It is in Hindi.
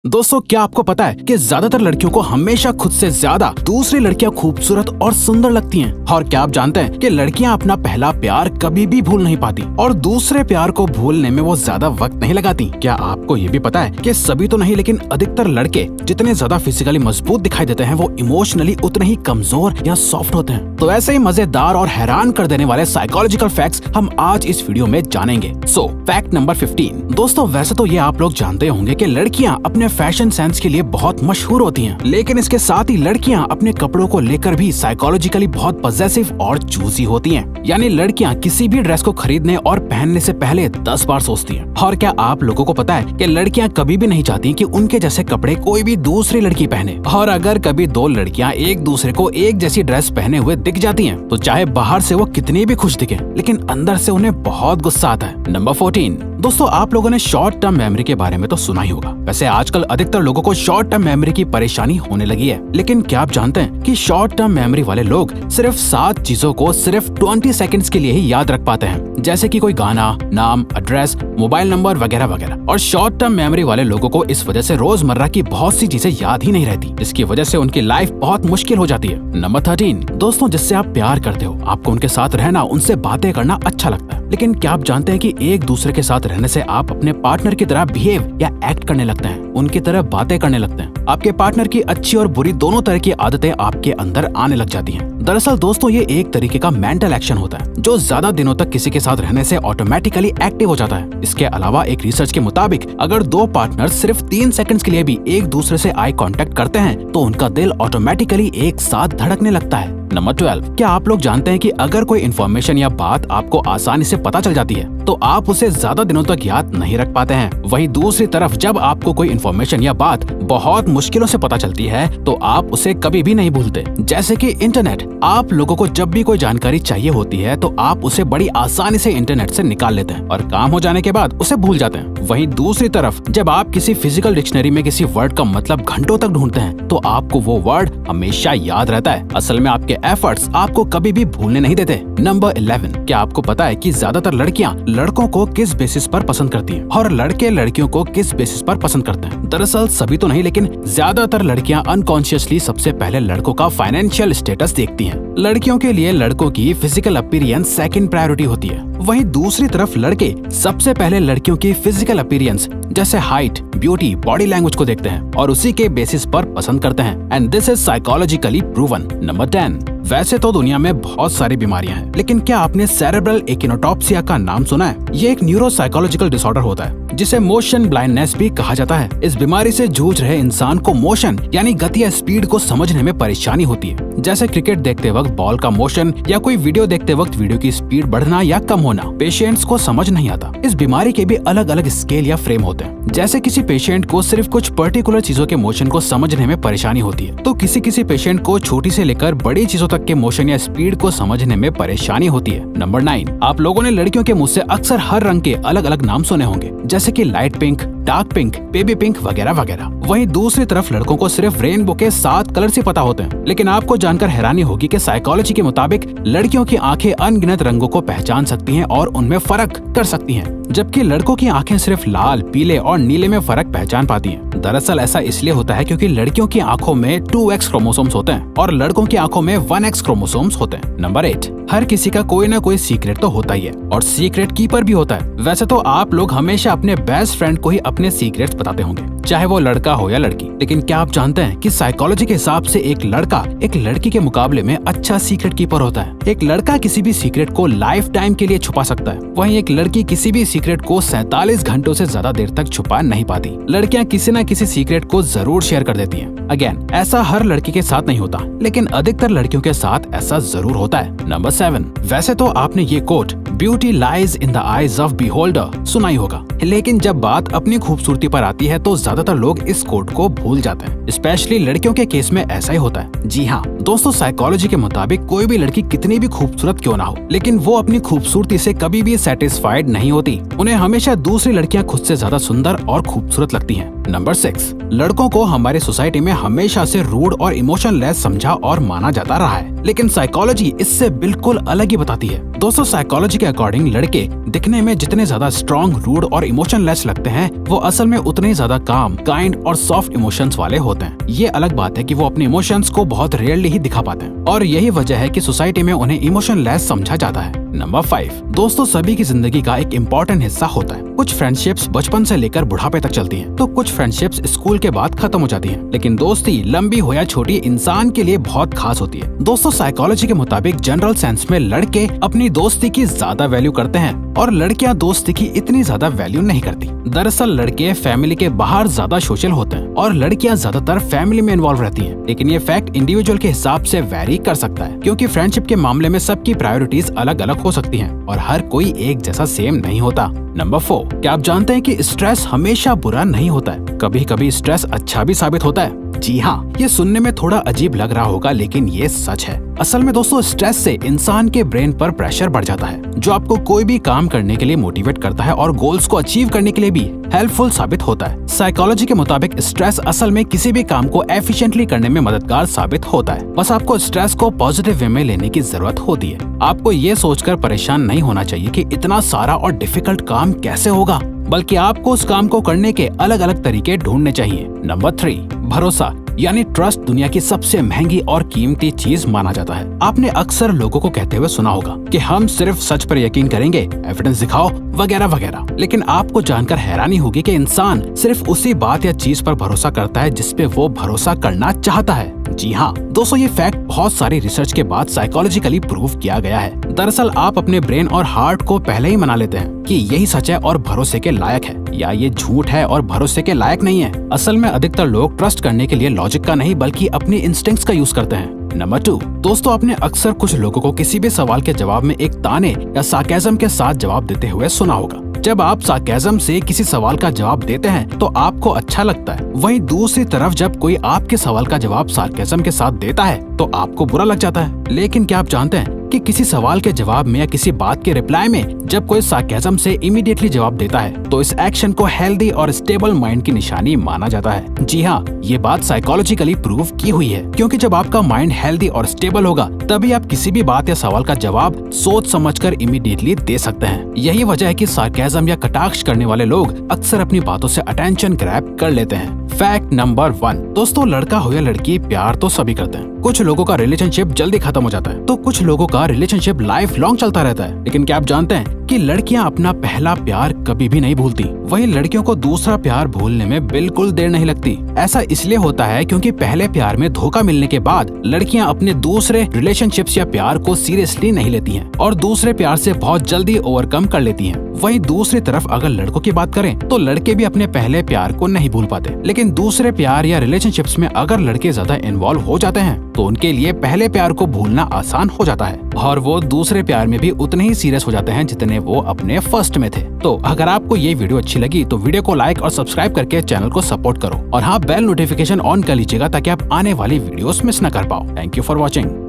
दोस्तों, क्या आपको पता है कि ज्यादातर लड़कियों को हमेशा खुद से ज्यादा दूसरी लड़कियां खूबसूरत और सुंदर लगती हैं। और क्या आप जानते हैं कि लड़कियां अपना पहला प्यार कभी भी भूल नहीं पाती और दूसरे प्यार को भूलने में वो ज्यादा वक्त नहीं लगाती। क्या आपको ये भी पता है कि सभी तो नहीं लेकिन अधिकतर लड़के जितने ज्यादा फिजिकली मजबूत दिखाई देते हैं वो इमोशनली उतने ही कमजोर या सॉफ्ट होते हैं। तो ऐसे ही मजेदार और हैरान कर देने वाले साइकोलॉजिकल फैक्ट्स हम आज इस वीडियो में जानेंगे। सो फैक्ट नंबर 15। दोस्तों, वैसे तो ये आप लोग जानते होंगे कि लड़कियां अपने फैशन सेंस के लिए बहुत मशहूर होती हैं, लेकिन इसके साथ ही लड़कियां अपने कपड़ों को लेकर भी साइकोलॉजिकली बहुत पॉजेसिव और चूजी होती हैं। यानी लड़कियां किसी भी ड्रेस को खरीदने और पहनने से पहले 10 बार सोचती हैं। और क्या आप लोगों को पता है कि लड़कियां कभी भी नहीं चाहती कि उनके जैसे कपड़े कोई भी दूसरी लड़की पहने। और अगर कभी दो लड़कियां एक दूसरे को एक जैसी ड्रेस पहने हुए दिख जाती हैं, तो चाहे बाहर से वो कितनी भी खुश दिखे, लेकिन अंदर से उन्हें बहुत गुस्सा आता है। नंबर 14। दोस्तों, आप लोगों ने शॉर्ट टर्म मेमोरी के बारे में तो सुना ही होगा। वैसे आजकल अधिकतर लोगों को शॉर्ट टर्म मेमोरी की परेशानी होने लगी है, लेकिन क्या आप जानते हैं कि शॉर्ट टर्म मेमोरी वाले लोग सिर्फ 7 चीजों को सिर्फ 20 सेकंड्स के लिए ही याद रख पाते हैं, जैसे कि कोई गाना, नाम, एड्रेस, मोबाइल नंबर वगैरह वगैरह। और शॉर्ट टर्म मेमोरी वाले लोगों को इस वजह से रोजमर्रा की बहुत सी चीजें याद ही नहीं रहती, जिसकी वजह से उनकी लाइफ बहुत मुश्किल हो जाती है। नंबर 13। दोस्तों, जिससे आप प्यार करते हो, आपको उनके साथ रहना, उनसे बातें करना अच्छा लगता है, लेकिन क्या आप जानते हैं कि एक दूसरे के साथ रहने से आप अपने पार्टनर की तरह बिहेव या एक्ट करने लगते हैं, उनकी तरह बातें करने लगते हैं। आपके पार्टनर की अच्छी और बुरी दोनों तरह की आदतें आपके अंदर आने लग जाती हैं। दरअसल दोस्तों, ये एक तरीके का मेंटल एक्शन होता है जो ज्यादा दिनों तक किसी के साथ रहने से ऑटोमेटिकली एक्टिव हो जाता है। इसके अलावा एक रिसर्च के मुताबिक अगर दो पार्टनर सिर्फ 3 सेकंड्स के लिए भी एक दूसरे से आई कांटेक्ट करते हैं तो उनका दिल ऑटोमेटिकली एक साथ धड़कने लगता है। नंबर 12। क्या आप लोग जानते हैं कि अगर कोई इन्फॉर्मेशन या बात आपको आसानी से पता चल जाती है तो आप उसे ज्यादा दिनों तक याद नहीं रख पाते हैं। वहीं दूसरी तरफ जब आपको कोई इन्फॉर्मेशन या बात बहुत मुश्किलों से पता चलती है तो आप उसे कभी भी नहीं भूलते। जैसे कि इंटरनेट, आप लोगों को जब भी कोई जानकारी चाहिए होती है तो आप उसे बड़ी आसानी से इंटरनेट से निकाल लेते हैं और काम हो जाने के बाद उसे भूल जाते हैं। वहीं दूसरी तरफ जब आप किसी फिजिकल डिक्शनरी में किसी वर्ड का मतलब घंटों तक ढूंढते हैं तो आपको वो वर्ड हमेशा याद रहता है। असल में आपके एफर्ट्स आपको कभी भी भूलने नहीं देते। नंबर 11। क्या आपको पता है कि ज्यादातर लड़कियां लड़कों को किस बेसिस पर पसंद करती हैं और लड़के लड़कियों को किस बेसिस पर पसंद करते हैं? दरअसल सभी तो नहीं लेकिन ज्यादातर लड़कियां अनकॉन्शियसली सबसे पहले लड़कों का फाइनेंशियल स्टेटस देखती हैं। लड़कियों के लिए लड़कों की फिजिकल अपीयरेंस सेकंड प्रायोरिटी होती है। वहीं दूसरी तरफ लड़के सबसे पहले लड़कियों की फिजिकल अपीयरेंस जैसे हाइट, ब्यूटी, बॉडी लैंग्वेज को देखते हैं और उसी के बेसिस पर पसंद करते हैं। And this is psychologically proven. Number 10। वैसे तो दुनिया में बहुत सारी बीमारियां हैं, लेकिन क्या आपने सेरेब्रल एकिनोटॉप्सिया का नाम सुना है? ये एक न्यूरोसाइकोलॉजिकल डिसऑर्डर होता है जिसे मोशन ब्लाइंडनेस भी कहा जाता है। इस बीमारी से जूझ रहे इंसान को मोशन यानी गति या स्पीड को समझने में परेशानी होती है, जैसे क्रिकेट देखते वक्त बॉल का मोशन या कोई वीडियो देखते वक्त वीडियो की स्पीड बढ़ना या कम होना पेशेंट्स को समझ नहीं आता। इस बीमारी के भी अलग अलग स्केल या फ्रेम होते हैं। जैसे किसी पेशेंट को सिर्फ कुछ पर्टिकुलर चीजों के मोशन को समझने में परेशानी होती है, तो किसी पेशेंट को छोटी से लेकर बड़ी चीजों तक के मोशन या स्पीड को समझने में परेशानी होती है। नंबर 9। आप लोगों ने लड़कियों के मुंह से अक्सर हर रंग के अलग अलग नाम सुने होंगे, जैसे कि light pink, dark pink, baby pink वगैरह वगैरह। वहीं दूसरी तरफ लड़कों को सिर्फ रेनबो के 7 कलर्स ही पता होते हैं। लेकिन आपको जानकर हैरानी होगी कि साइकोलॉजी के मुताबिक लड़कियों की आंखें अनगिनत रंगों को पहचान सकती हैं और उनमें फर्क कर सकती हैं, जबकि लड़कों की आंखें सिर्फ लाल, पीले और नीले में फर्क पहचान पाती हैं। दरअसल ऐसा इसलिए होता है क्योंकि लड़कियों की आंखों में 2x क्रोमोसोम्स होते हैं और लड़कों की आंखों में 1x क्रोमोसोम्स होते हैं। नंबर 8। हर किसी का कोई ना कोई सीक्रेट तो होता ही है और सीक्रेट कीपर भी होता है। वैसे तो आप लोग हमेशा अपने बेस्ट फ्रेंड को ही अपने सीक्रेट्स बताते होंगे, चाहे वो लड़का हो या लड़की। लेकिन क्या आप जानते हैं कि साइकोलॉजी के हिसाब से एक लड़का एक लड़की के मुकाबले में अच्छा सीक्रेट कीपर होता है। एक लड़का किसी भी सीक्रेट को लाइफ टाइम के लिए छुपा सकता है, वहीं एक लड़की किसी भी सीक्रेट को 47 घंटों से ज्यादा देर तक छुपा नहीं पाती। लड़कियां किसी न किसी सीक्रेट को जरूर शेयर कर देती हैं। अगेन, ऐसा हर लड़की के साथ नहीं होता, लेकिन अधिकतर लड़कियों के साथ ऐसा जरूर होता है। नंबर 7। वैसे तो आपने ये quote beauty lies in the eyes of beholder सुना ही होगा, लेकिन जब बात अपनी खूबसूरती पर आती है तो ज्यादातर लोग इस कोट को भूल जाते हैं। स्पेशली लड़कियों के केस में ऐसा ही होता है। जी हाँ दोस्तों, साइकोलॉजी के मुताबिक कोई भी लड़की कितनी भी खूबसूरत क्यों ना हो, लेकिन वो अपनी खूबसूरती से कभी भी सेटिस्फाइड नहीं होती। उन्हें हमेशा दूसरी लड़कियां खुद से ज्यादा सुंदर और खूबसूरत लगती हैं। नंबर 6। लड़कों को हमारे सोसाइटी में हमेशा से रूड और इमोशनलेस समझा और माना जाता रहा है, लेकिन साइकोलॉजी इससे बिल्कुल अलग ही बताती है। दोस्तों, साइकोलॉजी के अकॉर्डिंग लड़के दिखने में जितने ज्यादा स्ट्रॉन्ग, रूड और इमोशनलेस लगते हैं, वो असल में उतने ही ज्यादा काम, काइंड और सॉफ्ट इमोशंस वाले होते हैं। ये अलग बात है कि वो अपने इमोशंस को बहुत रेयरली ही दिखा पाते हैं और यही वजह है कि सोसाइटी में उन्हें इमोशनलेस समझा जाता है। नंबर 5, दोस्तों सभी की जिंदगी का एक इम्पोर्टेंट हिस्सा होता है। कुछ फ्रेंडशिप्स बचपन से लेकर बुढ़ापे तक चलती हैं, तो कुछ फ्रेंडशिप्स स्कूल के बाद खत्म हो जाती हैं। लेकिन दोस्ती लंबी हो या छोटी, इंसान के लिए बहुत खास होती है। दोस्तों, साइकोलॉजी के मुताबिक जनरल सेंस में लड़के अपनी दोस्ती की ज्यादा वैल्यू करते हैं और लड़कियां दोस्ती की इतनी ज्यादा वैल्यू नहीं करती। दरअसल लड़के फैमिली के बाहर ज्यादा सोशल होते हैं और लड़कियां ज्यादातर फैमिली में इन्वॉल्व रहती हैं। लेकिन ये फैक्ट इंडिविजुअल के हिसाब से वैरी कर सकता है, क्योंकि फ्रेंडशिप के मामले में सबकी प्रायोरिटीज अलग अलग हो सकती हैं और हर कोई एक जैसा सेम नहीं होता। नंबर 4, क्या आप जानते हैं कि स्ट्रेस हमेशा बुरा नहीं होता है? कभी कभी स्ट्रेस अच्छा भी साबित होता है। जी हाँ, ये सुनने में थोड़ा अजीब लग रहा होगा, लेकिन ये सच है। असल में दोस्तों, स्ट्रेस से इंसान के ब्रेन पर प्रेशर बढ़ जाता है, जो आपको कोई भी काम करने के लिए मोटिवेट करता है और गोल्स को अचीव करने के लिए भी हेल्पफुल साबित होता है। साइकोलॉजी के मुताबिक स्ट्रेस असल में किसी भी काम को एफिशिएंटली करने में मददगार साबित होता है। बस आपको स्ट्रेस को पॉजिटिव वे में लेने की जरूरत होती है। आपको ये सोचकर परेशान नहीं होना चाहिए कि इतना सारा और डिफिकल्ट काम कैसे होगा, बल्कि आपको उस काम को करने के अलग अलग तरीके ढूंढने चाहिए। नंबर 3, भरोसा यानी ट्रस्ट दुनिया की सबसे महंगी और कीमती चीज माना जाता है। आपने अक्सर लोगों को कहते हुए सुना होगा कि हम सिर्फ सच पर यकीन करेंगे, एविडेंस दिखाओ, वगैरह वगैरह। लेकिन आपको जानकर हैरानी होगी कि इंसान सिर्फ उसी बात या चीज पर भरोसा करता है जिस पे वो भरोसा करना चाहता है। जी हाँ दोस्तों, ये फैक्ट बहुत सारी रिसर्च के बाद साइकोलॉजिकली प्रूव किया गया है। दरअसल आप अपने ब्रेन और हार्ट को पहले ही मना लेते हैं कि यही सच है और भरोसे के लायक है, या ये झूठ है और भरोसे के लायक नहीं है। असल में अधिकतर लोग ट्रस्ट करने के लिए लॉजिक का नहीं बल्कि अपनी इंस्टिंक्ट्स का यूज करते हैं। नंबर 2, दोस्तों आपने अक्सर कुछ लोगों को किसी भी सवाल के जवाब में एक ताने या सार्केज्म के साथ जवाब देते हुए सुना होगा। जब आप सार्केज्म से किसी सवाल का जवाब देते हैं तो आपको अच्छा लगता है, वहीं दूसरी तरफ जब कोई आपके सवाल का जवाब सार्केज्म के साथ देता है तो आपको बुरा लग जाता है। लेकिन क्या आप जानते हैं कि किसी सवाल के जवाब में या किसी बात के रिप्लाई में जब कोई सार्केज्म से इमीडिएटली जवाब देता है तो इस एक्शन को हेल्दी और स्टेबल माइंड की निशानी माना जाता है। जी हाँ, ये बात साइकोलॉजिकली प्रूव की हुई है, क्योंकि जब आपका माइंड हेल्दी और स्टेबल होगा तभी आप किसी भी बात या सवाल का जवाब सोच समझकर इमीडिएटली दे सकते हैं। यही वजह है कि सार्केज्म या कटाक्ष करने वाले लोग अक्सर अपनी बातों से अटेंशन ग्रैब कर लेते हैं। फैक्ट नंबर 1, दोस्तों लड़का हो या लड़की, प्यार तो सभी करते हैं। कुछ लोगों का रिलेशनशिप जल्दी खत्म हो जाता है तो कुछ लोगों का रिलेशनशिप लाइफ लॉन्ग चलता रहता है। लेकिन क्या आप जानते हैं कि लड़कियां अपना पहला प्यार कभी भी नहीं भूलती, वहीं लड़कियों को दूसरा प्यार भूलने में बिल्कुल देर नहीं लगती। ऐसा इसलिए होता है क्योंकि पहले प्यार में धोखा मिलने के बाद लड़कियां अपने दूसरे रिलेशनशिप्स या प्यार को सीरियसली नहीं लेती हैं और दूसरे प्यार से बहुत जल्दी ओवरकम कर लेती हैं। वहीं दूसरी तरफ अगर लड़कों की बात करें तो लड़के भी अपने पहले प्यार को नहीं भूल पाते, लेकिन दूसरे प्यार या रिलेशनशिप्स में अगर लड़के ज्यादा इन्वॉल्व हो जाते हैं तो उनके लिए पहले प्यार को भूलना आसान हो जाता है और वो दूसरे प्यार में भी उतने ही सीरियस हो जाते हैं जितने वो अपने फर्स्ट में थे। तो अगर आपको ये वीडियो अच्छी लगी तो वीडियो को लाइक और सब्सक्राइब करके चैनल को सपोर्ट करो और हाँ, बेल नोटिफिकेशन ऑन कर लीजिएगा ताकि आप आने वाली वीडियोस मिस न कर पाओ। Thank you for watching.